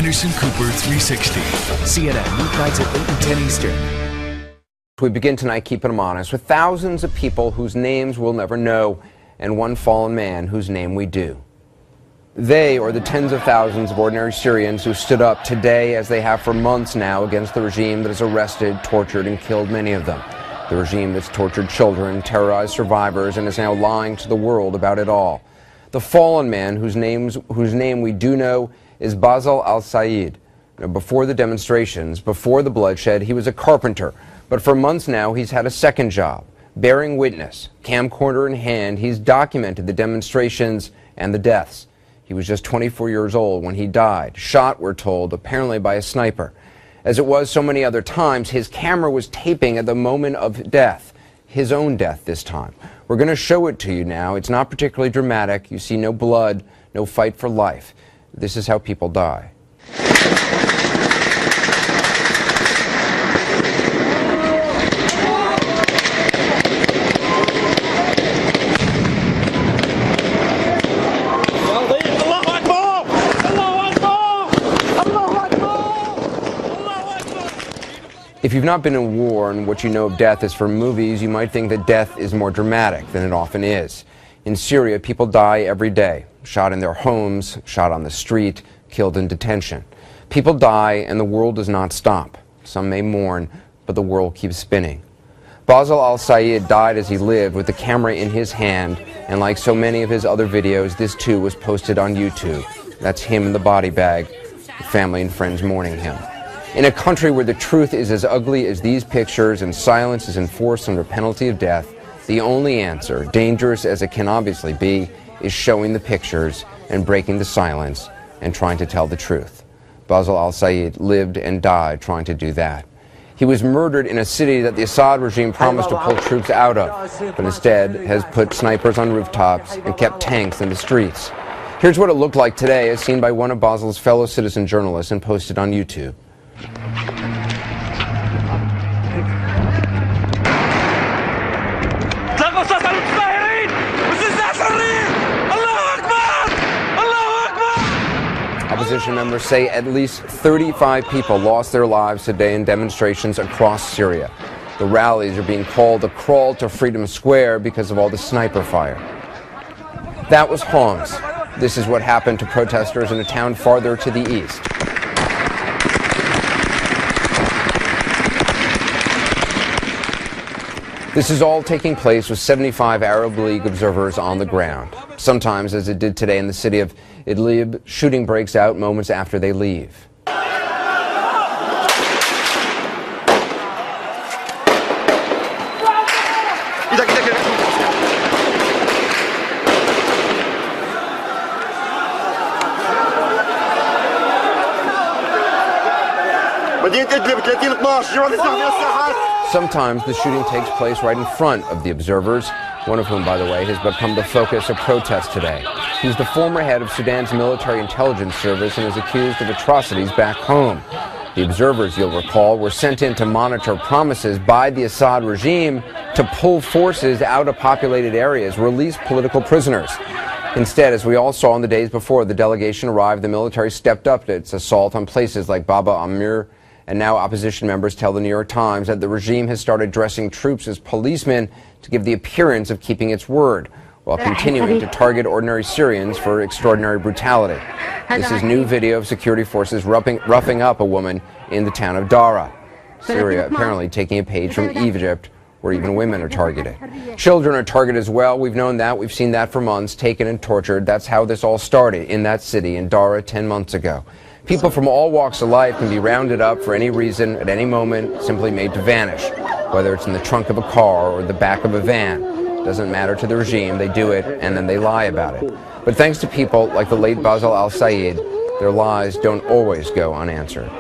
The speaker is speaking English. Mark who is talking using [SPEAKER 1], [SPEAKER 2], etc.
[SPEAKER 1] Anderson Cooper 360. CNN weeknights at 8 and 10 Eastern.
[SPEAKER 2] We begin tonight keeping them honest with thousands of people whose names we'll never know and one fallen man whose name we do. They are the tens of thousands of ordinary Syrians who stood up today, as they have for months now, against the regime that has arrested, tortured, and killed many of them. The regime that's tortured children, terrorized survivors, and is now lying to the world about it all. The fallen man whose name we do know is Basil al-Sayed. Before the demonstrations, before the bloodshed, he was a carpenter. But for months now, he's had a second job, bearing witness. Camcorder in hand, he's documented the demonstrations and the deaths. He was just 24 years old when he died, shot, we're told, apparently by a sniper. As it was so many other times, his camera was taping at the moment of death, his own death this time. We're going to show it to you now. It's not particularly dramatic. You see no blood, no fight for life. This is how people die. If you've not been in war and what you know of death is from movies, you might think that death is more dramatic than it often is. In Syria, people die every day, shot in their homes, shot on the street, killed in detention. People die and the world does not stop. Some may mourn, but the world keeps spinning. Basil al-Sayed died as he lived, with the camera in his hand, and like so many of his other videos, this too was posted on YouTube. That's him in the body bag, with family and friends mourning him. In a country where the truth is as ugly as these pictures and silence is enforced under penalty of death, the only answer, dangerous as it can obviously be, is showing the pictures and breaking the silence and trying to tell the truth. Basil al-Sayed lived and died trying to do that. He was murdered in a city that the Assad regime promised to pull troops out of, but instead has put snipers on rooftops and kept tanks in the streets. Here's what it looked like today, as seen by one of Basil's fellow citizen journalists and posted on YouTube. Opposition members say at least 35 people lost their lives today in demonstrations across Syria. The rallies are being called the crawl to Freedom Square because of all the sniper fire. That was Homs. This is what happened to protesters in a town farther to the east. This is all taking place with 75 Arab League observers on the ground. Sometimes, as it did today in the city of Idlib, shooting breaks out moments after they leave. Sometimes the shooting takes place right in front of the observers, one of whom, by the way, has become the focus of protests today. He's the former head of Sudan's military intelligence service and is accused of atrocities back home. The observers, you'll recall, were sent in to monitor promises by the Assad regime to pull forces out of populated areas, release political prisoners. Instead, as we all saw in the days before the delegation arrived, the military stepped up to its assault on places like Baba Amir. And now opposition members tell the New York Times that the regime has started dressing troops as policemen to give the appearance of keeping its word, while continuing to target ordinary Syrians for extraordinary brutality. This is new video of security forces roughing up a woman in the town of Dara. Syria apparently taking a page from Egypt, where even women are targeted. Children are targeted as well. We've known that. We've seen that for months, taken and tortured. That's how this all started in that city, in Dara, 10 months ago. People from all walks of life can be rounded up for any reason, at any moment, simply made to vanish. Whether it's in the trunk of a car or the back of a van. It doesn't matter to the regime. They do it, and then they lie about it. But thanks to people like the late Basil al-Sayed, their lies don't always go unanswered.